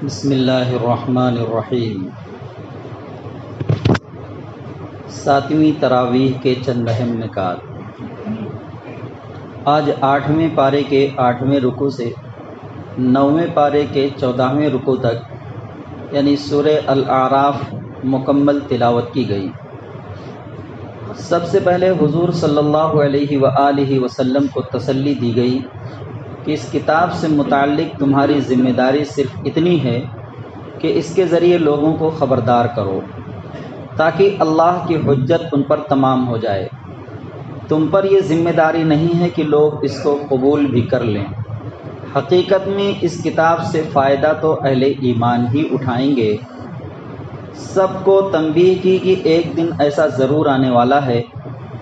بسم اللہ الرحمن الرحیم۔ ساتویں تراویح کے چند اہم نکات۔ آج 8ویں پارے کے 8ویں رکوع سے 9ویں پارے کے 14ویں رکوع تک یعنی سورہ الاعراف مکمل تلاوت کی گئی۔ سب سے پہلے حضور صلی اللہ علیہ وآلہ وسلم کو تسلی دی گئی کہ اس کتاب سے متعلق تمہاری ذمہ داری صرف اتنی ہے کہ اس کے ذریعے لوگوں کو خبردار کرو تاکہ اللہ کی حجت ان پر تمام ہو جائے۔ تم پر یہ ذمہ داری نہیں ہے کہ لوگ اس کو قبول بھی کر لیں۔ حقیقت میں اس کتاب سے فائدہ تو اہل ایمان ہی اٹھائیں گے۔ سب کو تنبیہ کی کہ ایک دن ایسا ضرور آنے والا ہے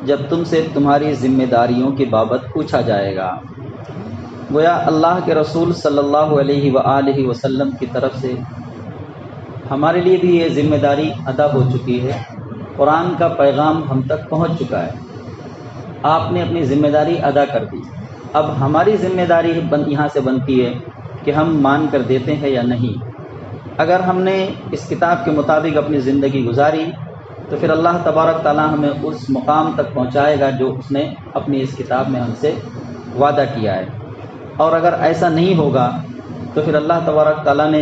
جب تم سے تمہاری ذمہ داریوں کی بابت پوچھا جائے گا۔ گویا اللہ کے رسول صلی اللہ علیہ وآلہ وسلم کی طرف سے ہمارے لیے بھی یہ ذمہ داری ادا ہو چکی ہے۔ قرآن کا پیغام ہم تک پہنچ چکا ہے۔ آپ نے اپنی ذمہ داری ادا کر دی۔ اب ہماری ذمہ داری یہاں سے بنتی ہے کہ ہم مان کر دیتے ہیں یا نہیں۔ اگر ہم نے اس کتاب کے مطابق اپنی زندگی گزاری تو پھر اللہ تبارک تعالیٰ ہمیں اس مقام تک پہنچائے گا جو اس نے اپنی اس کتاب میں ہم سے وعدہ کیا ہے۔ اور اگر ایسا نہیں ہوگا تو پھر اللہ تبارک تعالیٰ نے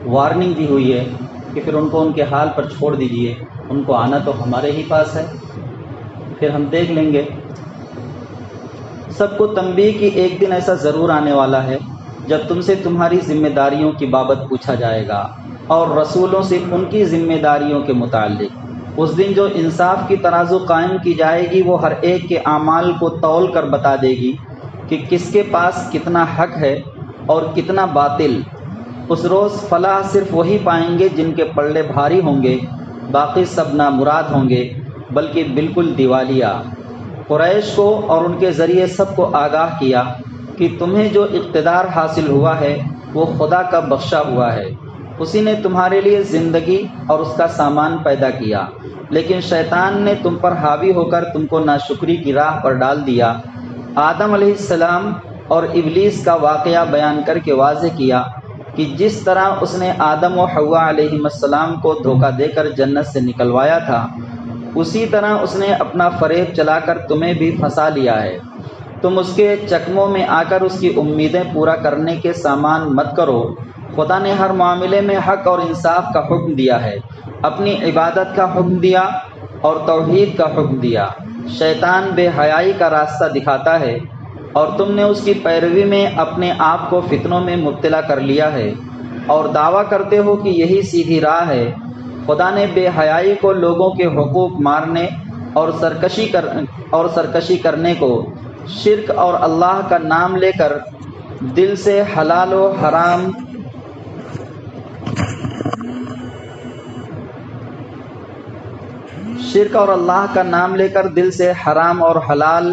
وارننگ دی ہوئی ہے کہ پھر ان کو ان کے حال پر چھوڑ دیجئے، ان کو آنا تو ہمارے ہی پاس ہے، پھر ہم دیکھ لیں گے۔ سب کو تنبیہ کی ایک دن ایسا ضرور آنے والا ہے جب تم سے تمہاری ذمہ داریوں کی بابت پوچھا جائے گا اور رسولوں سے ان کی ذمہ داریوں کے متعلق۔ اس دن جو انصاف کی ترازو قائم کی جائے گی وہ ہر ایک کے اعمال کو تول کر بتا دے گی کہ کس کے پاس کتنا حق ہے اور کتنا باطل۔ اس روز فلاح صرف وہی پائیں گے جن کے پلڑے بھاری ہوں گے، باقی سب نامراد ہوں گے بلکہ بالکل دیوالیہ۔ قریش کو اور ان کے ذریعے سب کو آگاہ کیا کہ تمہیں جو اقتدار حاصل ہوا ہے وہ خدا کا بخشا ہوا ہے۔ اسی نے تمہارے لیے زندگی اور اس کا سامان پیدا کیا، لیکن شیطان نے تم پر حاوی ہو کر تم کو ناشکری کی راہ پر ڈال دیا۔ آدم علیہ السلام اور ابلیس کا واقعہ بیان کر کے واضح کیا کہ جس طرح اس نے آدم و حوا علیہ السلام کو دھوکہ دے کر جنت سے نکلوایا تھا، اسی طرح اس نے اپنا فریب چلا کر تمہیں بھی پھنسا لیا ہے۔ تم اس کے چکموں میں آ کر اس کی امیدیں پورا کرنے کے سامان مت کرو۔ خدا نے ہر معاملے میں حق اور انصاف کا حکم دیا ہے، اپنی عبادت کا حکم دیا اور توحید کا حکم دیا۔ شیطان بے حیائی کا راستہ دکھاتا ہے اور تم نے اس کی پیروی میں اپنے آپ کو فتنوں میں مبتلا کر لیا ہے اور دعویٰ کرتے ہو کہ یہی سیدھی راہ ہے۔ خدا نے بے حیائی کو لوگوں کے حقوق مارنے اور سرکشی کرنے کو، شرک اور اللہ کا نام لے کر دل سے حلال و حرام شرک اور اللہ کا نام لے کر دل سے حرام اور حلال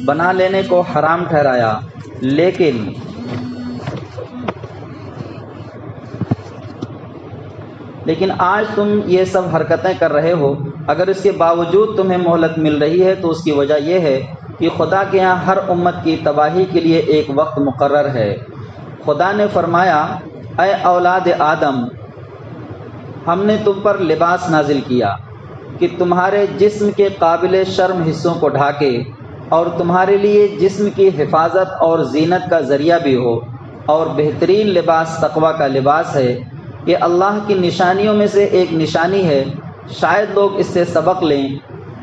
بنا لینے کو حرام ٹھہرایا۔ لیکن آج تم یہ سب حرکتیں کر رہے ہو۔ اگر اس کے باوجود تمہیں مہلت مل رہی ہے تو اس کی وجہ یہ ہے کہ خدا کے ہاں ہر امت کی تباہی کے لیے ایک وقت مقرر ہے۔ خدا نے فرمایا، اے اولاد آدم، ہم نے تم پر لباس نازل کیا کہ تمہارے جسم کے قابل شرم حصوں کو ڈھانکے اور تمہارے لیے جسم کی حفاظت اور زینت کا ذریعہ بھی ہو، اور بہترین لباس تقویٰ کا لباس ہے۔ یہ اللہ کی نشانیوں میں سے ایک نشانی ہے، شاید لوگ اس سے سبق لیں۔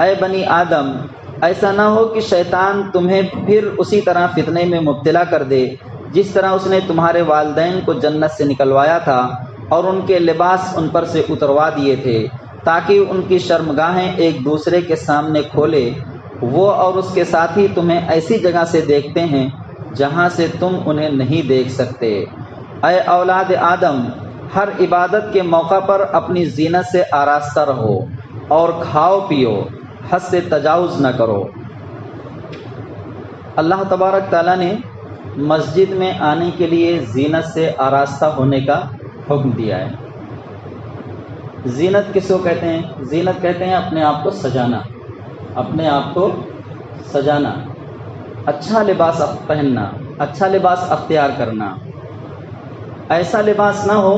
اے بنی آدم، ایسا نہ ہو کہ شیطان تمہیں پھر اسی طرح فتنے میں مبتلا کر دے جس طرح اس نے تمہارے والدین کو جنت سے نکلوایا تھا اور ان کے لباس ان پر سے اتروا دیے تھے تاکہ ان کی شرمگاہیں ایک دوسرے کے سامنے کھولے۔ وہ اور اس کے ساتھی تمہیں ایسی جگہ سے دیکھتے ہیں جہاں سے تم انہیں نہیں دیکھ سکتے۔ اے اولاد آدم، ہر عبادت کے موقع پر اپنی زینت سے آراستہ رہو اور کھاؤ پیو، حد سے تجاوز نہ کرو۔ اللہ تبارک تعالیٰ نے مسجد میں آنے کے لیے زینت سے آراستہ ہونے کا حکم دیا ہے۔ زینت کس کو کہتے ہیں؟ زینت کہتے ہیں اپنے آپ کو سجانا، اپنے آپ کو سجانا، اچھا لباس پہننا، اچھا لباس اختیار کرنا۔ ایسا لباس نہ ہو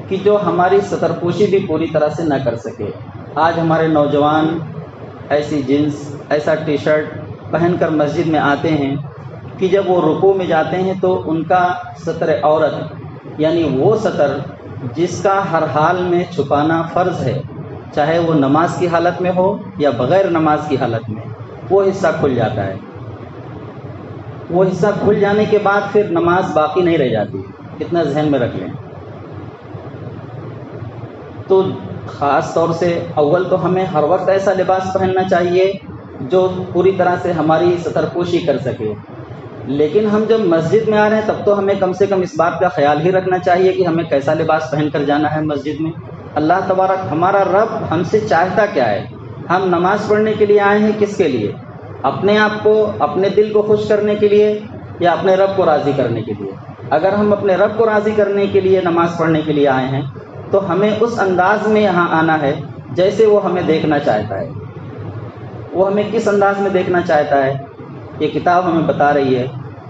کہ جو ہماری سترپوشی بھی پوری طرح سے نہ کر سکے۔ آج ہمارے نوجوان ایسی جنس، ایسا ٹی شرٹ پہن کر مسجد میں آتے ہیں کہ جب وہ رکوع میں جاتے ہیں تو ان کا ستر عورت، یعنی وہ ستر جس کا ہر حال میں چھپانا فرض ہے، چاہے وہ نماز کی حالت میں ہو یا بغیر نماز کی حالت میں، وہ حصہ کھل جاتا ہے۔ وہ حصہ کھل جانے کے بعد پھر نماز باقی نہیں رہ جاتی، اتنا ذہن میں رکھ لیں۔ تو خاص طور سے اول تو ہمیں ہر وقت ایسا لباس پہننا چاہیے جو پوری طرح سے ہماری سترپوشی کر سکے، لیکن ہم جب مسجد میں آ رہے ہیں تب تو ہمیں کم سے کم اس بات کا خیال ہی رکھنا چاہیے کہ ہمیں کیسا لباس پہن کر جانا ہے مسجد میں۔ اللہ تبارک ہمارا رب ہم سے چاہتا کیا ہے؟ ہم نماز پڑھنے کے لیے آئے ہیں، کس کے لیے؟ اپنے آپ کو، اپنے دل کو خوش کرنے کے لیے یا اپنے رب کو راضی کرنے کے لیے؟ اگر ہم اپنے رب کو راضی کرنے کے لیے نماز پڑھنے کے لیے آئے ہیں تو ہمیں اس انداز میں یہاں آنا ہے جیسے وہ ہمیں دیکھنا چاہتا ہے۔ وہ ہمیں کس انداز میں دیکھنا چاہتا ہے یہ کتاب ہمیں بتا رہی ہے۔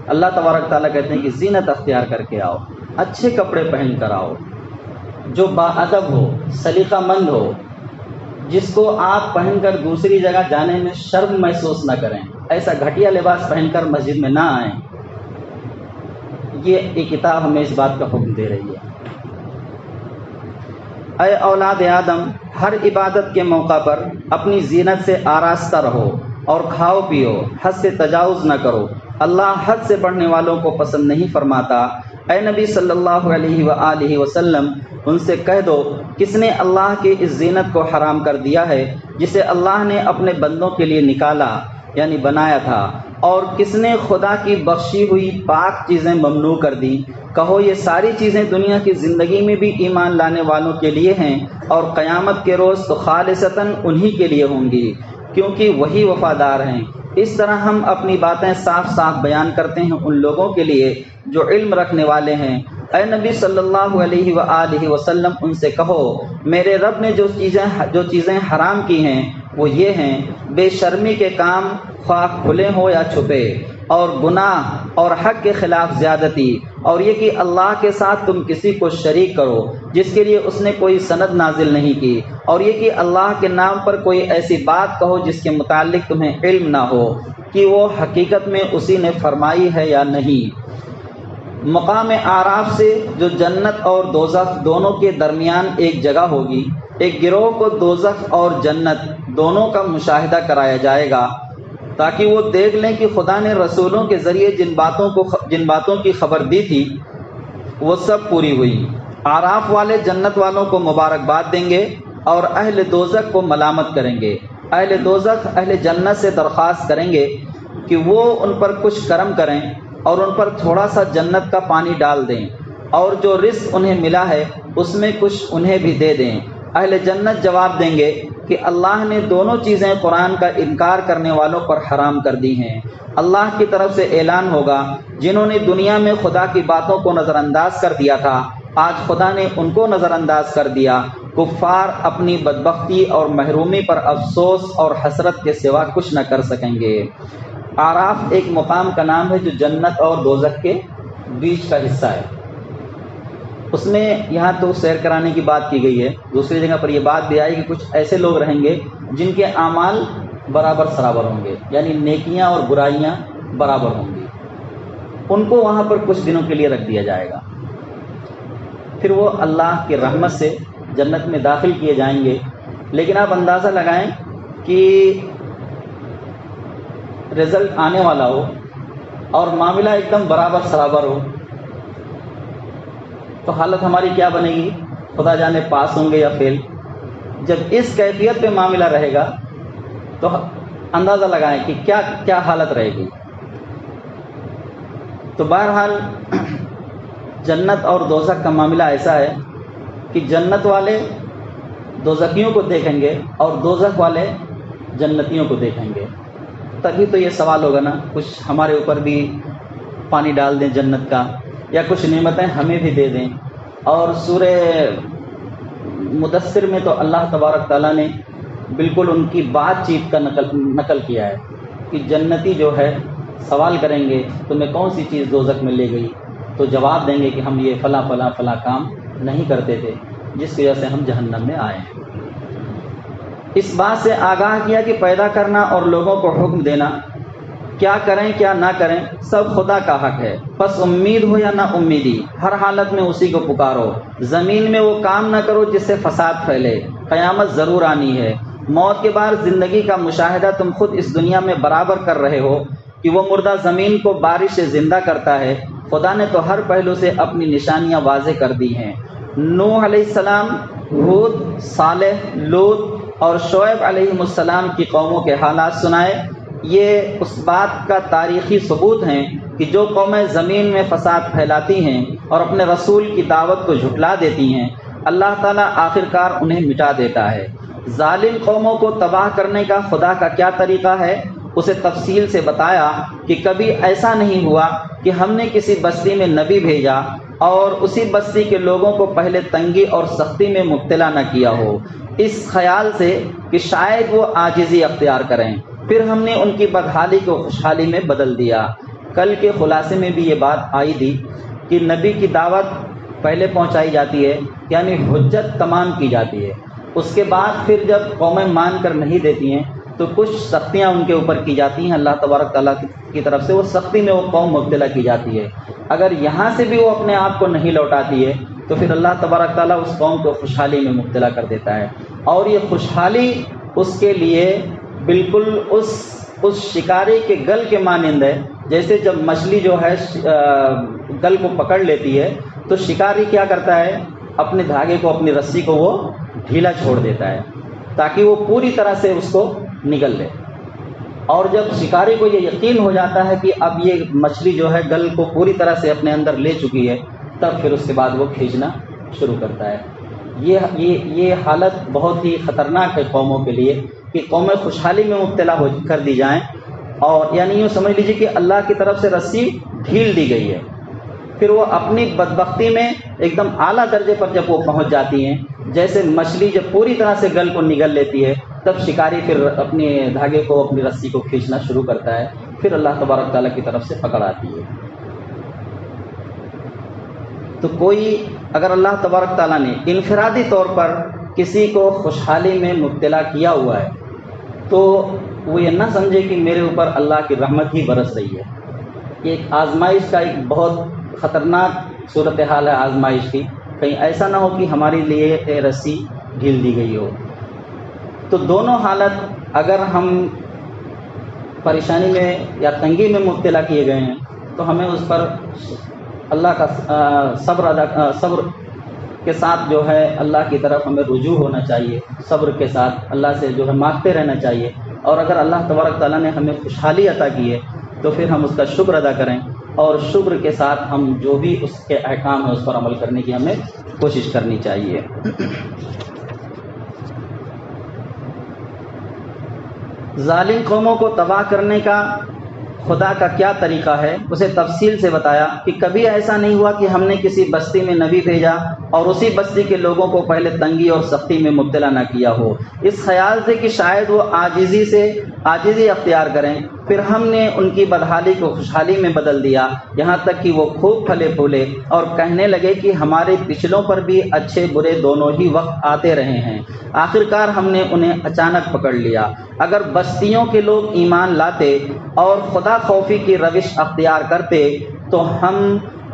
اللہ تبارک تعالیٰ کہتے ہیں کہ زینت اختیار کر کے آؤ، اچھے کپڑے پہن کر آؤ، جو باادب ہو، سلیقہ مند ہو، جس کو آپ پہن کر دوسری جگہ جانے میں شرم محسوس نہ کریں۔ ایسا گھٹیا لباس پہن کر مسجد میں نہ آئیں۔ یہ کتاب ہمیں اس بات کا حکم دے رہی ہے۔ اے اولاد آدم، ہر عبادت کے موقع پر اپنی زینت سے آراستہ رہو اور کھاؤ پیو، حد سے تجاوز نہ کرو۔ اللہ حد سے بڑھنے والوں کو پسند نہیں فرماتا۔ اے نبی صلی اللہ علیہ وآلہ وسلم، ان سے کہہ دو، کس نے اللہ کی اس زینت کو حرام کر دیا ہے جسے اللہ نے اپنے بندوں کے لیے نکالا یعنی بنایا تھا، اور کس نے خدا کی بخشی ہوئی پاک چیزیں ممنوع کر دی؟ کہو یہ ساری چیزیں دنیا کی زندگی میں بھی ایمان لانے والوں کے لیے ہیں، اور قیامت کے روز تو خالصتاً انہی کے لیے ہوں گی، کیونکہ وہی وفادار ہیں۔ اس طرح ہم اپنی باتیں صاف صاف بیان کرتے ہیں ان لوگوں کے لیے جو علم رکھنے والے ہیں۔ اے نبی صلی اللہ علیہ وآلہ وسلم، ان سے کہو، میرے رب نے جو چیزیں حرام کی ہیں وہ یہ ہیں: بے شرمی کے کام، خواہ کھلے ہوں یا چھپے، اور گناہ اور حق کے خلاف زیادتی، اور یہ کہ اللہ کے ساتھ تم کسی کو شریک کرو جس کے لیے اس نے کوئی سند نازل نہیں کی، اور یہ کہ اللہ کے نام پر کوئی ایسی بات کہو جس کے متعلق تمہیں علم نہ ہو کہ وہ حقیقت میں اسی نے فرمائی ہے یا نہیں۔ مقام اعراف سے جو جنت اور دوزخ دونوں کے درمیان ایک جگہ ہوگی، ایک گروہ کو دوزخ اور جنت دونوں کا مشاہدہ کرایا جائے گا تاکہ وہ دیکھ لیں کہ خدا نے رسولوں کے ذریعے جن باتوں کی خبر دی تھی وہ سب پوری ہوئی۔ اعراف والے جنت والوں کو مبارکباد دیں گے اور اہل دوزخ کو ملامت کریں گے۔ اہل دوزخ اہل جنت سے درخواست کریں گے کہ وہ ان پر کچھ کرم کریں اور ان پر تھوڑا سا جنت کا پانی ڈال دیں، اور جو رزق انہیں ملا ہے اس میں کچھ انہیں بھی دے دیں۔ اہل جنت جواب دیں گے کہ اللہ نے دونوں چیزیں قرآن کا انکار کرنے والوں پر حرام کر دی ہیں۔ اللہ کی طرف سے اعلان ہوگا، جنہوں نے دنیا میں خدا کی باتوں کو نظر انداز کر دیا تھا، آج خدا نے ان کو نظر انداز کر دیا۔ کفار اپنی بدبختی اور محرومی پر افسوس اور حسرت کے سوا کچھ نہ کر سکیں گے۔ اعراف ایک مقام کا نام ہے جو جنت اور دوزخ کے بیچ کا حصہ ہے۔ اس میں یہاں تو سیر کرانے کی بات کی گئی ہے، دوسری جگہ پر یہ بات بھی آئی کہ کچھ ایسے لوگ رہیں گے جن کے اعمال برابر سرابر ہوں گے، یعنی نیکیاں اور برائیاں برابر ہوں گی۔ ان کو وہاں پر کچھ دنوں کے لیے رکھ دیا جائے گا، پھر وہ اللہ کی رحمت سے جنت میں داخل کیے جائیں گے۔ لیکن آپ اندازہ لگائیں کہ رزلٹ آنے والا ہو اور معاملہ ایک دم برابر سرابر ہو تو حالت ہماری کیا بنے گی؟ خدا جانے پاس ہوں گے یا فیل۔ جب اس کیفیت پہ معاملہ رہے گا تو اندازہ لگائیں کہ کیا حالت رہے گی۔ تو بہرحال جنت اور دوزخ کا معاملہ ایسا ہے کہ جنت والے دوزخیوں کو دیکھیں گے اور دوزخ والے جنتیوں کو دیکھیں گے۔ تبھی تو یہ سوال ہوگا نا، کچھ ہمارے اوپر بھی پانی ڈال دیں جنت کا، یا کچھ نعمتیں ہمیں بھی دے دیں۔ اور سورہ مدثر میں تو اللہ تبارک تعالیٰ نے بالکل ان کی بات چیت کا نقل کیا ہے کہ جنتی جو ہے سوال کریں گے تمہیں کون سی چیز دوزخ میں لے گئی، تو جواب دیں گے کہ ہم یہ فلاں فلاں فلاں کام نہیں کرتے تھے، جس کی وجہ سے ہم جہنم میں آئے ہیں۔ اس بات سے آگاہ کیا کہ پیدا کرنا اور لوگوں کو حکم دینا، کیا کریں کیا نہ کریں، سب خدا کا حق ہے، بس امید ہو یا نہ امیدی ہر حالت میں اسی کو پکارو۔ زمین میں وہ کام نہ کرو جس سے فساد پھیلے، قیامت ضرور آنی ہے۔ موت کے بعد زندگی کا مشاہدہ تم خود اس دنیا میں برابر کر رہے ہو کہ وہ مردہ زمین کو بارش سے زندہ کرتا ہے۔ خدا نے تو ہر پہلو سے اپنی نشانیاں واضح کر دی ہیں۔ نوح علیہ السلام، ہود، صالح، لوط اور شعیب علیہ السلام کی قوموں کے حالات سنائے۔ یہ اس بات کا تاریخی ثبوت ہیں کہ جو قومیں زمین میں فساد پھیلاتی ہیں اور اپنے رسول کی دعوت کو جھٹلا دیتی ہیں، اللہ تعالیٰ آخرکار انہیں مٹا دیتا ہے۔ ظالم قوموں کو تباہ کرنے کا خدا کا کیا طریقہ ہے، اسے تفصیل سے بتایا کہ کبھی ایسا نہیں ہوا کہ ہم نے کسی بستی میں نبی بھیجا اور اسی بستی کے لوگوں کو پہلے تنگی اور سختی میں مبتلا نہ کیا ہو، اس خیال سے کہ شاید وہ عاجزی اختیار کریں، پھر ہم نے ان کی بدحالی کو خوشحالی میں بدل دیا۔ کل کے خلاصے میں بھی یہ بات آئی تھی کہ نبی کی دعوت پہلے پہنچائی جاتی ہے، یعنی حجت تمام کی جاتی ہے، اس کے بعد پھر جب قومیں مان کر نہیں دیتی ہیں تو کچھ سختیاں ان کے اوپر کی جاتی ہیں، اللہ تبارک تعالیٰ کی طرف سے وہ سختی میں وہ قوم مبتلا کی جاتی ہے۔ اگر یہاں سے بھی وہ اپنے آپ کو نہیں لوٹاتی ہے تو پھر اللہ تبارک تعالیٰ اس قوم کو خوشحالی میں مبتلا کر دیتا ہے، اور یہ خوشحالی اس کے لیے بالکل اس شکاری کے گل کے مانند ہے۔ جیسے جب مچھلی جو ہے گل کو پکڑ لیتی ہے تو شکاری کیا کرتا ہے، اپنے دھاگے کو، اپنی رسی کو وہ ڈھیلا چھوڑ دیتا ہے تاکہ وہ پوری طرح سے اس کو نگل لے، اور جب شکاری کو یہ یقین ہو جاتا ہے کہ اب یہ مچھلی جو ہے گل کو پوری طرح سے اپنے اندر لے چکی ہے، تب پھر اس کے بعد وہ کھینچنا شروع کرتا ہے۔ یہ حالت بہت ہی خطرناک ہے قوموں کے لیے کہ قومیں خوشحالی میں مبتلا کر دی جائیں، اور یعنی یوں سمجھ لیجیے کہ اللہ کی طرف سے رسی ڈھیل دی گئی ہے، پھر وہ اپنی بدبختی میں ایک دم اعلیٰ درجے پر جب وہ پہنچ جاتی ہیں، جیسے مچھلی جب پوری طرح سے گل کو نگل لیتی ہے تب شکاری پھر اپنے دھاگے کو، اپنی رسی کو کھینچنا شروع کرتا ہے، پھر اللہ تبارک تعالیٰ کی طرف سے پکڑ آتی ہے۔ تو کوئی اگر اللہ تبارک تعالیٰ نے انفرادی طور پر کسی کو خوشحالی میں مبتلا کیا ہوا ہے تو وہ یہ نہ سمجھے کہ میرے اوپر اللہ کی رحمت ہی برس رہی ہے۔ یہ ایک آزمائش کا ایک بہت خطرناک صورتحال ہے آزمائش کی، کہیں ایسا نہ ہو کہ ہمارے لیے رسی ڈھیل دی گئی ہو۔ تو دونوں حالت، اگر ہم پریشانی میں یا تنگی میں مبتلا کیے گئے ہیں تو ہمیں اس پر اللہ کا صبر کے ساتھ جو ہے اللہ کی طرف ہمیں رجوع ہونا چاہیے، صبر کے ساتھ اللہ سے جو ہے مانگتے رہنا چاہیے، اور اگر اللہ تبارک تعالیٰ نے ہمیں خوشحالی عطا کی ہے تو پھر ہم اس کا شکر ادا کریں، اور شکر کے ساتھ ہم جو بھی اس کے احکام ہیں اس پر عمل کرنے کی ہمیں کوشش کرنی چاہیے۔ ظالم قوموں کو تباہ کرنے کا خدا کا کیا طریقہ ہے، اسے تفصیل سے بتایا کہ کبھی ایسا نہیں ہوا کہ ہم نے کسی بستی میں نبی بھیجا اور اسی بستی کے لوگوں کو پہلے تنگی اور سختی میں مبتلا نہ کیا ہو، اس خیال سے کہ شاید وہ عاجزی اختیار کریں، پھر ہم نے ان کی بدحالی کو خوشحالی میں بدل دیا، یہاں تک کہ وہ خوب پھلے پھولے اور کہنے لگے کہ ہمارے پچھلوں پر بھی اچھے برے دونوں ہی وقت آتے رہے ہیں، آخرکار ہم نے انہیں اچانک پکڑ لیا۔ اگر بستیوں کے لوگ ایمان لاتے اور خدا خوفی کی روش اختیار کرتے تو ہم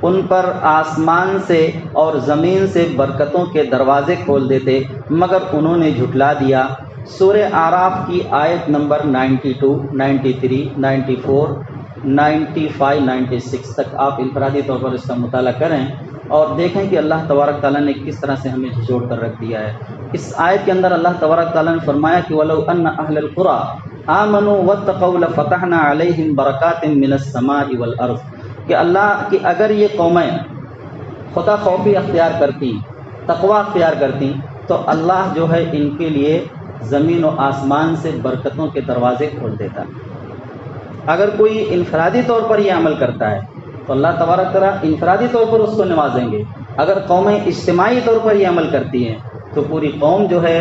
ان پر آسمان سے اور زمین سے برکتوں کے دروازے کھول دیتے، مگر انہوں نے جھٹلا دیا۔ سورہ اعراف کی آیت نمبر 92، 93، 94، 95، 96 تک آپ انفرادی طور پر اس کا مطالعہ کریں اور دیکھیں کہ اللہ تبارک تعالیٰ نے کس طرح سے ہمیں جھنجھوڑ کر رکھ دیا ہے۔ اس آیت کے اندر اللہ تبارک تعالیٰ نے فرمایا کہ وَلَوْ أَنَّ أَهْلَ الْقُرَىٰ آمَنُوا وَاتَّقَوْا لَفَتَحْنَا عَلَيْهِمْ بَرَكَاتٍ مِّنَ السَّمَاءِ وَالْأَرْضِ، کہ اللہ کی اگر یہ قومیں خدا خوفی اختیار کرتی، تقوی اختیار کرتی، تو اللہ جو ہے ان کے لیے زمین و آسمان سے برکتوں کے دروازے کھول دیتا۔ اگر کوئی انفرادی طور پر یہ عمل کرتا ہے تو اللہ تبارک تعالیٰ انفرادی طور پر اس کو نوازیں گے، اگر قومیں اجتماعی طور پر یہ عمل کرتی ہیں تو پوری قوم جو ہے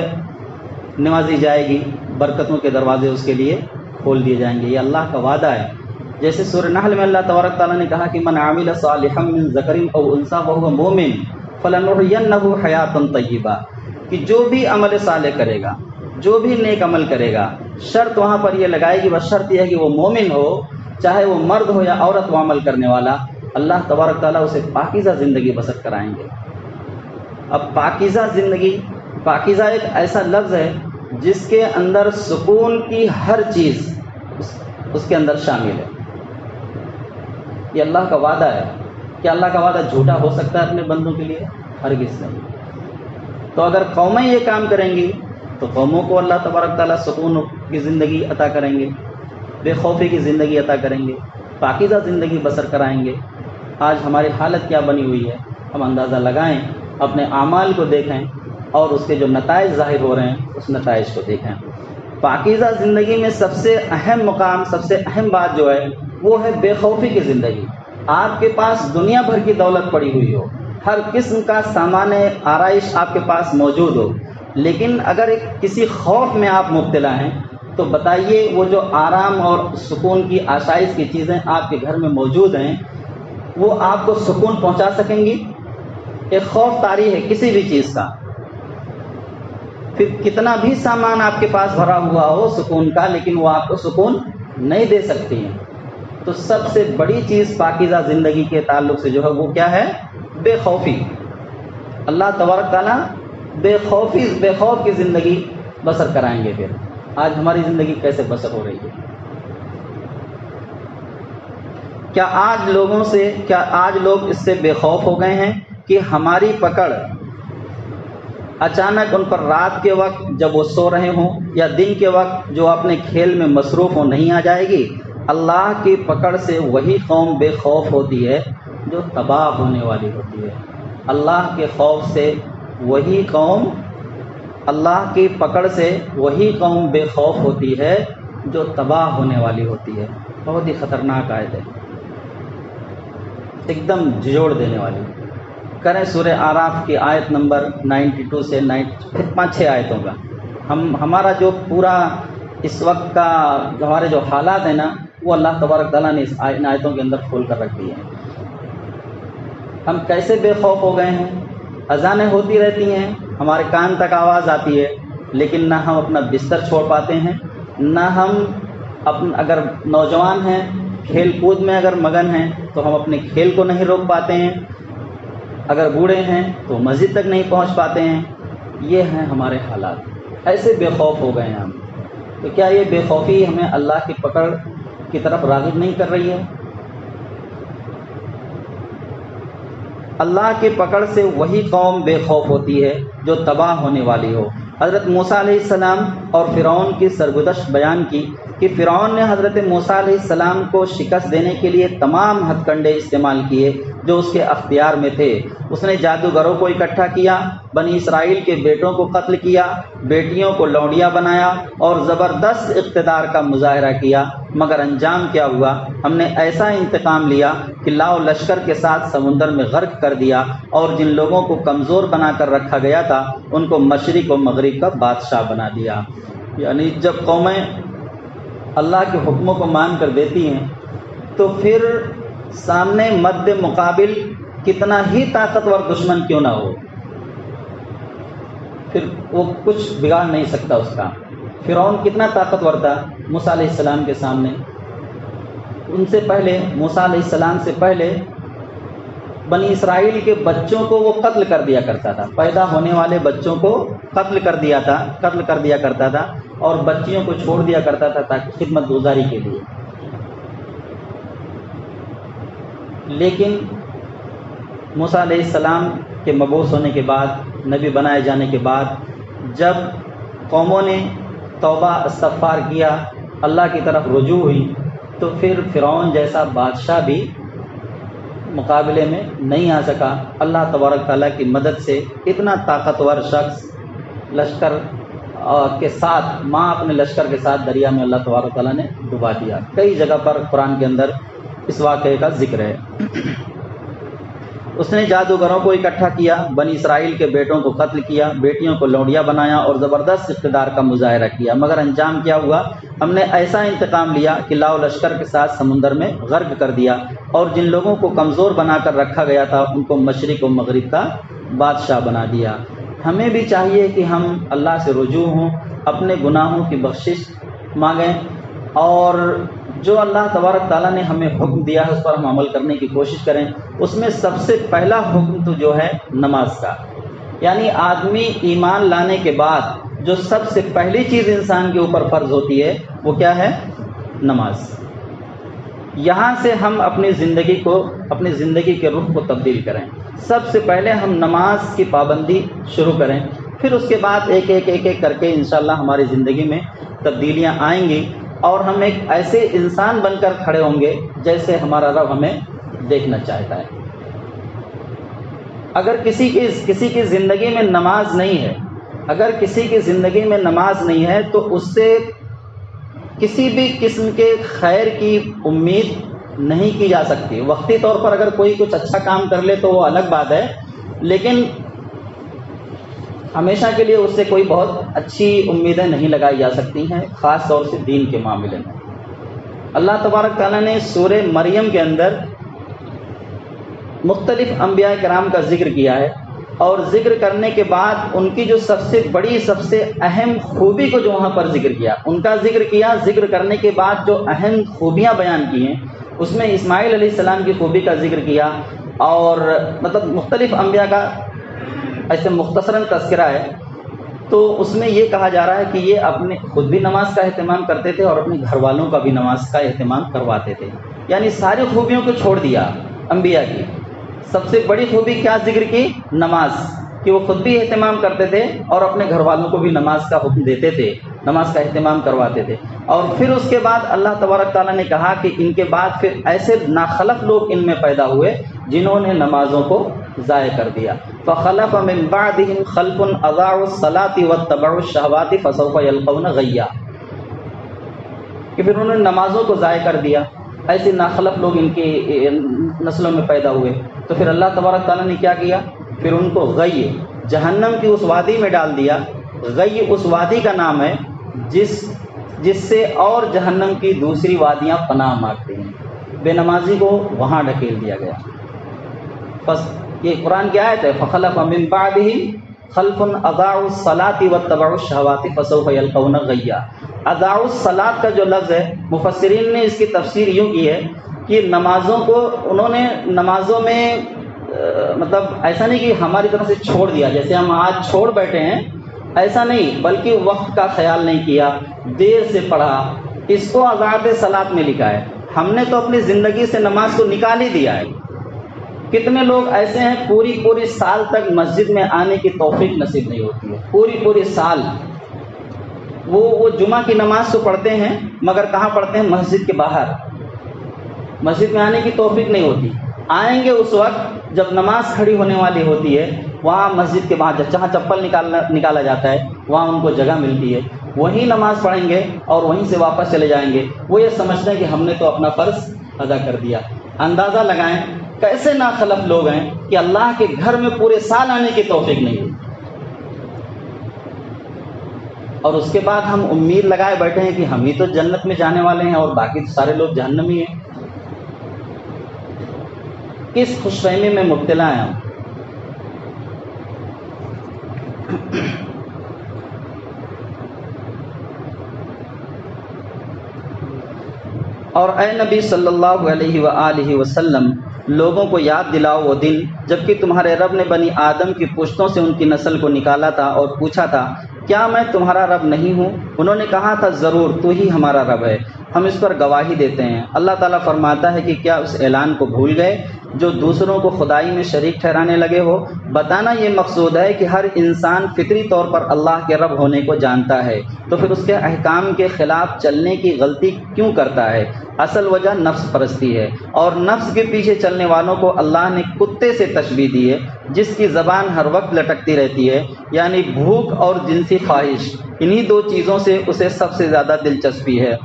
نوازی جائے گی، برکتوں کے دروازے اس کے لیے کھول دیے جائیں گے، یہ اللہ کا وعدہ ہے۔ جیسے سورہ نحل میں اللہ تبارک تعالیٰ نے کہا کہ من عامل صالحا من ذکر او انثی وهو مؤمن فَلَنُحْيِيَنَّهُ حَيَاةً طَيِّبَةً کہ جو بھی عمل صالح کرے گا، جو بھی نیک عمل کرے گا، شرط وہاں پر یہ لگائے گی، بس شرط یہ ہے کہ وہ مومن ہو، چاہے وہ مرد ہو یا عورت وہ عمل کرنے والا، اللہ تبارک تعالیٰ اسے پاکیزہ زندگی بسر کرائیں گے۔ اب پاکیزہ زندگی، پاکیزہ ایک ایسا لفظ ہے جس کے اندر سکون کی ہر چیز اس کے اندر شامل ہے۔ یہ اللہ کا وعدہ ہے۔ کیا اللہ کا وعدہ جھوٹا ہو سکتا ہے اپنے بندوں کے لیے؟ ہرگز نہیں۔ تو اگر قومیں یہ کام کریں گی تو قوموں کو اللہ تبارک تعالیٰ سکون کی زندگی عطا کریں گے، بے خوفی کی زندگی عطا کریں گے، پاکیزہ زندگی بسر کرائیں گے۔ آج ہماری حالت کیا بنی ہوئی ہے، ہم اندازہ لگائیں، اپنے اعمال کو دیکھیں اور اس کے جو نتائج ظاہر ہو رہے ہیں اس نتائج کو دیکھیں۔ پاکیزہ زندگی میں سب سے اہم مقام، سب سے اہم بات جو ہے وہ ہے بے خوفی کی زندگی۔ آپ کے پاس دنیا بھر کی دولت پڑی ہوئی ہو، ہر قسم کا سامان آرائش آپ کے پاس موجود ہو، لیکن اگر کسی خوف میں آپ مبتلا ہیں تو بتائیے وہ جو آرام اور سکون کی آسائش کی چیزیں آپ کے گھر میں موجود ہیں وہ آپ کو سکون پہنچا سکیں گی؟ ایک خوف طاری ہے کسی بھی چیز کا، پھر کتنا بھی سامان آپ کے پاس بھرا ہوا ہو سکون کا، لیکن وہ آپ کو سکون نہیں دے سکتی ہیں۔ تو سب سے بڑی چیز پاکیزہ زندگی کے تعلق سے جو ہے وہ کیا ہے؟ بے خوفی۔ اللہ تبارک تعالیٰ بے خوف کی زندگی بسر کرائیں گے۔ پھر آج ہماری زندگی کیسے بسر ہو رہی ہے؟ کیا آج لوگ اس سے بے خوف ہو گئے ہیں کہ ہماری پکڑ اچانک ان پر رات کے وقت جب وہ سو رہے ہوں یا دن کے وقت جو اپنے کھیل میں مصروف ہوں نہیں آ جائے گی؟ اللہ کی پکڑ سے وہی قوم بے خوف ہوتی ہے جو تباہ ہونے والی ہوتی ہے۔ اللہ کے خوف سے وہی قوم، اللہ کی پکڑ سے وہی قوم بے خوف ہوتی ہے جو تباہ ہونے والی ہوتی ہے۔ بہت ہی خطرناک آیت ہے، ایک دم جھنجھوڑ دینے والی۔ کریں سورہ اعراف کی آیت نمبر 92 سے 5 آیتوں کا۔ ہمارا جو پورا اس وقت کا ہمارے جو حالات ہیں نا وہ اللہ تبارک تعالیٰ نے ان آیتوں کے اندر کھول کر رکھ دی ہیں۔ ہم کیسے بے خوف ہو گئے ہیں؟ اذانیں ہوتی رہتی ہیں، ہمارے کان تک آواز آتی ہے، لیکن نہ ہم اپنا بستر چھوڑ پاتے ہیں، نہ ہم اگر نوجوان ہیں کھیل کود میں اگر مگن ہیں تو ہم اپنے کھیل کو نہیں روک پاتے ہیں، اگر بوڑھے ہیں تو مسجد تک نہیں پہنچ پاتے ہیں۔ یہ ہیں ہمارے حالات، ایسے بے خوف ہو گئے ہیں ہم۔ تو کیا یہ بے خوفی ہمیں اللہ کی پکڑ کی طرف راغب نہیں کر رہی ہے؟ اللہ کی پکڑ سے وہی قوم بے خوف ہوتی ہے جو تباہ ہونے والی ہو۔ حضرت موسیٰ علیہ السلام اور فرعون کی سرگزشت بیان کی کہ فرعون نے حضرت موسیٰ علیہ السلام کو شکست دینے کے لیے تمام ہتھ کنڈے استعمال کیے جو اس کے اختیار میں تھے۔ اس نے جادوگروں کو اکٹھا کیا، بنی اسرائیل کے بیٹوں کو قتل کیا، بیٹیوں کو لونڈیاں بنایا اور زبردست اقتدار کا مظاہرہ کیا، مگر انجام کیا ہوا؟ ہم نے ایسا انتقام لیا کہ لاؤ لشکر کے ساتھ سمندر میں غرق کر دیا، اور جن لوگوں کو کمزور بنا کر رکھا گیا تھا ان کو مشرق و مغرب کا بادشاہ بنا دیا۔ یعنی جب قومیں اللہ کے حکموں کو مان کر دیتی ہیں تو پھر سامنے مد مقابل کتنا ہی طاقتور دشمن کیوں نہ ہو، پھر وہ کچھ بگاڑ نہیں سکتا اس کا۔ فرعون کتنا طاقتور تھا موسیٰ علیہ السلام کے سامنے؟ ان سے پہلے، موسیٰ علیہ السلام سے پہلے بنی اسرائیل کے بچوں کو وہ قتل کر دیا کرتا تھا، پیدا ہونے والے بچوں کو قتل کر دیا کرتا تھا اور بچیوں کو چھوڑ دیا کرتا تھا تاکہ خدمت گزاری کے لیے۔ لیکن موسیٰ علیہ السلام کے مبعوث ہونے کے بعد، نبی بنائے جانے کے بعد، جب قوموں نے توبہ استغفار کیا، اللہ کی طرف رجوع ہوئی، تو پھر فرعون جیسا بادشاہ بھی مقابلے میں نہیں آ سکا۔ اللہ تبارک تعالیٰ کی مدد سے اتنا طاقتور شخص لشکر کے ساتھ، ماں اپنے لشکر کے ساتھ دریا میں اللہ تبارک تعالیٰ نے ڈبا دیا۔ کئی جگہ پر قرآن کے اندر اس واقعے کا ذکر ہے۔ اس نے جادوگروں کو اکٹھا کیا، بنی اسرائیل کے بیٹوں کو قتل کیا، بیٹیوں کو لونڈیاں بنایا اور زبردست اقتدار کا مظاہرہ کیا، مگر انجام کیا ہوا؟ ہم نے ایسا انتقام لیا کہ لاؤ لشکر کے ساتھ سمندر میں غرق کر دیا، اور جن لوگوں کو کمزور بنا کر رکھا گیا تھا ان کو مشرق و مغرب کا بادشاہ بنا دیا۔ ہمیں بھی چاہیے کہ ہم اللہ سے رجوع ہوں، اپنے گناہوں کی بخشش مانگیں، اور جو اللہ تبارک تعالیٰ نے ہمیں حکم دیا ہے اس پر ہم عمل کرنے کی کوشش کریں۔ اس میں سب سے پہلا حکم تو جو ہے نماز کا، یعنی آدمی ایمان لانے کے بعد جو سب سے پہلی چیز انسان کے اوپر فرض ہوتی ہے وہ کیا ہے؟ نماز۔ یہاں سے ہم اپنی زندگی کے رخ کو تبدیل کریں۔ سب سے پہلے ہم نماز کی پابندی شروع کریں، پھر اس کے بعد ایک ایک کر کے انشاءاللہ ہماری زندگی میں تبدیلیاں آئیں گی، اور ہم ایک ایسے انسان بن کر کھڑے ہوں گے جیسے ہمارا رب ہمیں دیکھنا چاہتا ہے۔ اگر کسی کی زندگی میں نماز نہیں ہے تو اس سے کسی بھی قسم کے خیر کی امید نہیں کی جا سکتی۔ وقتی طور پر اگر کوئی کچھ اچھا کام کر لے تو وہ الگ بات ہے، لیکن ہمیشہ کے لیے اس سے کوئی بہت اچھی امیدیں نہیں لگائی جا سکتی ہیں، خاص طور سے دین کے معاملے میں۔ اللہ تبارک تعالیٰ نے سورہ مریم کے اندر مختلف انبیاء کرام کا ذکر کیا ہے، اور ذکر کرنے کے بعد ان کی جو سب سے بڑی سب سے اہم خوبی کو جو وہاں پر ذکر کیا، ان کا ذکر کیا، ذکر کرنے کے بعد جو اہم خوبیاں بیان کی ہیں اس میں اسماعیل علیہ السلام کی خوبی کا ذکر کیا، اور مطلب مختلف انبیاء کا ایسے مختصراً تذکرہ ہے۔ تو اس میں یہ کہا جا رہا ہے کہ یہ اپنے خود بھی نماز کا اہتمام کرتے تھے اور اپنے گھر والوں کا بھی نماز کا اہتمام کرواتے تھے، یعنی ساری خوبیوں کو چھوڑ دیا انبیاء کی۔ سب سے بڑی خوبی کیا ذکر کی؟ نماز، کہ وہ خود بھی اہتمام کرتے تھے اور اپنے گھر والوں کو بھی نماز کا حکم دیتے تھے، نماز کا اہتمام کرواتے تھے۔ اور پھر اس کے بعد اللہ تبارک تعالیٰ نے کہا کہ ان کے بعد پھر ایسے ناخلف لوگ ان میں پیدا ہوئے جنہوں نے نمازوں کو ضائع کر دیا۔ فخلف من بعدهم خلف اضاعوا الصلاة واتبعوا الشهوات فسوف يلقون غیا، کہ پھر انہوں نے نمازوں کو ضائع کر دیا، ایسے ناخلف لوگ ان کی نسلوں میں پیدا ہوئے۔ تو پھر اللہ تبارک تعالیٰ نے کیا کیا؟ پھر ان کو غی، جہنم کی اس وادی میں ڈال دیا۔ غی اس وادی کا نام ہے جس سے اور جہنم کی دوسری وادیاں پناہ مانگتی ہیں۔ بے نمازی کو وہاں ڈھکیل دیا گیا۔ بس یہ قرآن کی آیت ہے، فخلف من بعدهم خلف اضاعوا الصلاة واتبعوا الشهوات فسوف يلقون غیا۔ اضاعوا الصلاة کا جو لفظ ہے، مفسرین نے اس کی تفسیر یوں کی ہے کہ نمازوں کو انہوں نے نمازوں میں مطلب ایسا نہیں کہ ہماری طرف سے چھوڑ دیا، جیسے ہم آج چھوڑ بیٹھے ہیں، ایسا نہیں، بلکہ وقت کا خیال نہیں کیا، دیر سے پڑھا۔ اس کو اضاعت صلاۃ میں لکھا ہے۔ ہم نے تو اپنی زندگی سے نماز کو نکال ہی دیا ہے۔ کتنے لوگ ایسے ہیں پوری سال تک مسجد میں آنے کی توفیق نصیب نہیں ہوتی ہے، پوری سال وہ جمعہ کی نماز تو پڑھتے ہیں مگر کہاں پڑھتے ہیں؟ مسجد کے باہر۔ مسجد میں آنے کی توفیق نہیں ہوتی۔ آئیں گے اس وقت جب نماز کھڑی ہونے والی ہوتی ہے، وہاں مسجد کے باہر جہاں چپل نکالا جاتا ہے وہاں ان کو جگہ ملتی ہے، وہیں نماز پڑھیں گے اور وہیں سے واپس چلے جائیں گے۔ وہ یہ سمجھتے ہیں کہ ہم نے تو اپنا فرض ادا کر دیا۔ اندازہ لگائیں کیسے ناخلف لوگ ہیں کہ اللہ کے گھر میں پورے سال آنے کی توفیق نہیں ہوتی، اور اس کے بعد ہم امید لگائے بیٹھے ہیں کہ ہم ہی تو جنت میں جانے والے ہیں اور باقی سارے لوگ جہنمی ہیں۔ کس خوش فہمی میں مبتلا ہیں ہم؟ اور اے نبی صلی اللہ علیہ وآلہ وسلم، لوگوں کو یاد دلاؤ وہ دن جبکہ تمہارے رب نے بنی آدم کی پشتوں سے ان کی نسل کو نکالا تھا اور پوچھا تھا کیا میں تمہارا رب نہیں ہوں؟ انہوں نے کہا تھا ضرور تو ہی ہمارا رب ہے، ہم اس پر گواہی دیتے ہیں۔ اللہ تعالیٰ فرماتا ہے کہ کیا اس اعلان کو بھول گئے جو دوسروں کو خدائی میں شریک ٹھہرانے لگے ہو؟ بتانا یہ مقصود ہے کہ ہر انسان فطری طور پر اللہ کے رب ہونے کو جانتا ہے، تو پھر اس کے احکام کے خلاف چلنے کی غلطی کیوں کرتا ہے؟ اصل وجہ نفس پرستی ہے، اور نفس کے پیچھے چلنے والوں کو اللہ نے کتے سے تشبیہ دی ہے جس کی زبان ہر وقت لٹکتی رہتی ہے، یعنی بھوک اور جنسی خواہش، انہی دو چیزوں سے اسے سب سے زیادہ دلچسپی ہے۔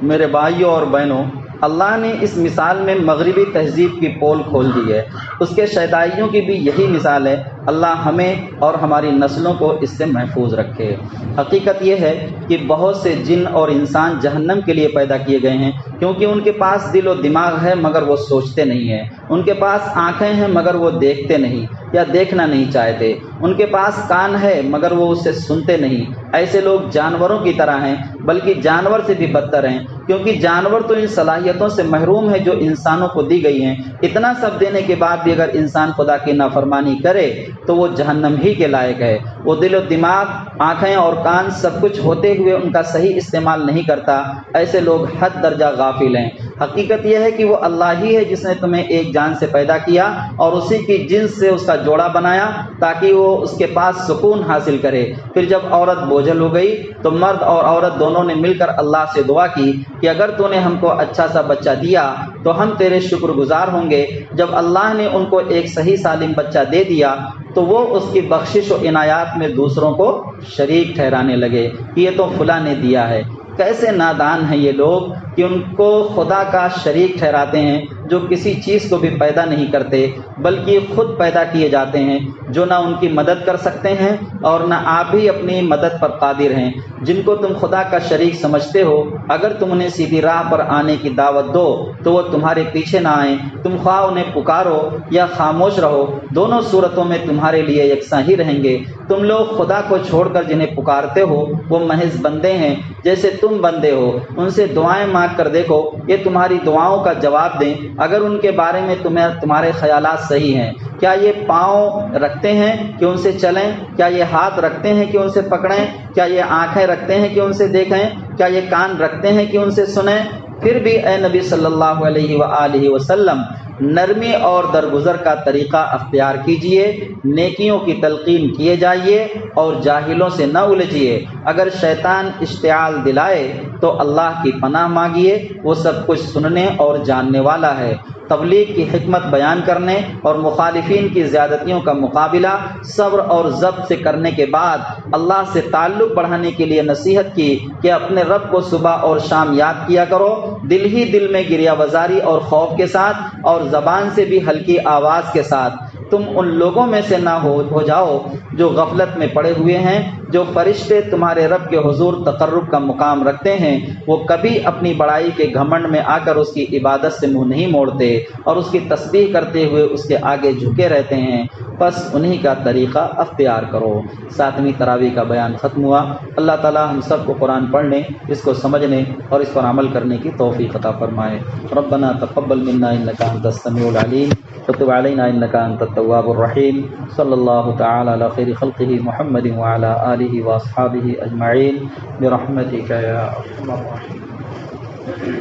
میرے بھائیوں اور بہنوں، اللہ نے اس مثال میں مغربی تہذیب کی پول کھول دی ہے، اس کے شیدائیوں کی بھی یہی مثال ہے۔ اللہ ہمیں اور ہماری نسلوں کو اس سے محفوظ رکھے۔ حقیقت یہ ہے کہ بہت سے جن اور انسان جہنم کے لیے پیدا کیے گئے ہیں، کیونکہ ان کے پاس دل و دماغ ہے مگر وہ سوچتے نہیں ہیں، ان کے پاس آنکھیں ہیں مگر وہ دیکھتے نہیں یا دیکھنا نہیں چاہتے، ان کے پاس کان ہے مگر وہ اسے سنتے نہیں۔ ایسے لوگ جانوروں کی طرح ہیں، بلکہ جانور سے بھی بدتر ہیں، کیونکہ جانور تو ان صلاحیتوں سے محروم ہے جو انسانوں کو دی گئی ہیں۔ اتنا سب دینے کے بعد بھی اگر انسان خدا کی نافرمانی کرے تو وہ جہنم ہی کے لائق ہے۔ وہ دل و دماغ، آنکھیں اور کان سب کچھ ہوتے ہوئے ان کا صحیح استعمال نہیں کرتا۔ ایسے لوگ حد درجہ غافل ہیں۔ حقیقت یہ ہے کہ وہ اللہ ہی ہے جس نے تمہیں ایک جان سے پیدا کیا اور اسی کی جنس سے اس کا جوڑا بنایا تاکہ وہ اس کے پاس سکون حاصل کرے۔ پھر جب عورت بوجھل ہو گئی تو مرد اور عورت دونوں نے مل کر اللہ سے دعا کی کہ اگر تو نے ہم کو اچھا سا بچہ دیا تو ہم تیرے شکر گزار ہوں گے۔ جب اللہ نے ان کو ایک صحیح سالم بچہ دے دیا تو وہ اس کی بخشش و عنایات میں دوسروں کو شریک ٹھہرانے لگے کہ یہ تو فلاں نے دیا ہے۔ کیسے نادان ہیں یہ لوگ کہ ان کو خدا کا شریک ٹھہراتے ہیں جو کسی چیز کو بھی پیدا نہیں کرتے بلکہ خود پیدا کیے جاتے ہیں، جو نہ ان کی مدد کر سکتے ہیں اور نہ آپ ہی اپنی مدد پر قادر ہیں۔ جن کو تم خدا کا شریک سمجھتے ہو، اگر تم انہیں سیدھی راہ پر آنے کی دعوت دو تو وہ تمہارے پیچھے نہ آئیں۔ تم خواہ انہیں پکارو یا خاموش رہو، دونوں صورتوں میں تمہارے لیے یکساں ہی رہیں گے۔ تم لوگ خدا کو چھوڑ کر جنہیں پکارتے ہو وہ محض بندے ہیں جیسے تم بندے ہو، ان سے دعائیں مانگ کر دیکھو، یہ تمہاری دعاؤں کا جواب دیں اگر ان کے بارے میں تمہارے خیالات صحیح ہیں۔ کیا یہ پاؤں رکھتے ہیں کہ ان سے چلیں؟ کیا یہ ہاتھ رکھتے ہیں کہ ان سے پکڑیں؟ کیا یہ آنکھیں رکھتے ہیں کہ ان سے دیکھیں؟ کیا یہ کان رکھتے ہیں کہ ان سے سنیں؟ پھر بھی اے نبی صلی اللہ علیہ وآلہ وسلم، نرمی اور درگزر کا طریقہ اختیار کیجئے، نیکیوں کی تلقین کیے جائیے اور جاہلوں سے نہ الجھیے۔ اگر شیطان اشتعال دلائے تو اللہ کی پناہ مانگیے، وہ سب کچھ سننے اور جاننے والا ہے۔ تبلیغ کی حکمت بیان کرنے اور مخالفین کی زیادتیوں کا مقابلہ صبر اور ضبط سے کرنے کے بعد اللہ سے تعلق بڑھانے کے لیے نصیحت کی کہ اپنے رب کو صبح اور شام یاد کیا کرو، دل ہی دل میں گریہ وزاری اور خوف کے ساتھ اور زبان سے بھی ہلکی آواز کے ساتھ۔ تم ان لوگوں میں سے نہ ہو جاؤ جو غفلت میں پڑے ہوئے ہیں۔ جو فرشتے تمہارے رب کے حضور تقرب کا مقام رکھتے ہیں وہ کبھی اپنی بڑائی کے گھمنڈ میں آ کر اس کی عبادت سے منہ نہیں موڑتے اور اس کی تسبیح کرتے ہوئے اس کے آگے جھکے رہتے ہیں، بس انہی کا طریقہ اختیار کرو۔ 7ویں تراویح کا بیان ختم ہوا۔ اللہ تعالی ہم سب کو قرآن پڑھنے، اس کو سمجھنے اور اس پر عمل کرنے کی توفیق عطا فرمائے۔ ربنا تقبل منا انک انت السمیع العلیم وتب علینا انک انت التواب الرحیم۔ صلی اللہ تعالی علی خیر خلقہ محمد وعلی آلہ واصحابہ اجمعین برحمتک یا ارحم الراحمین۔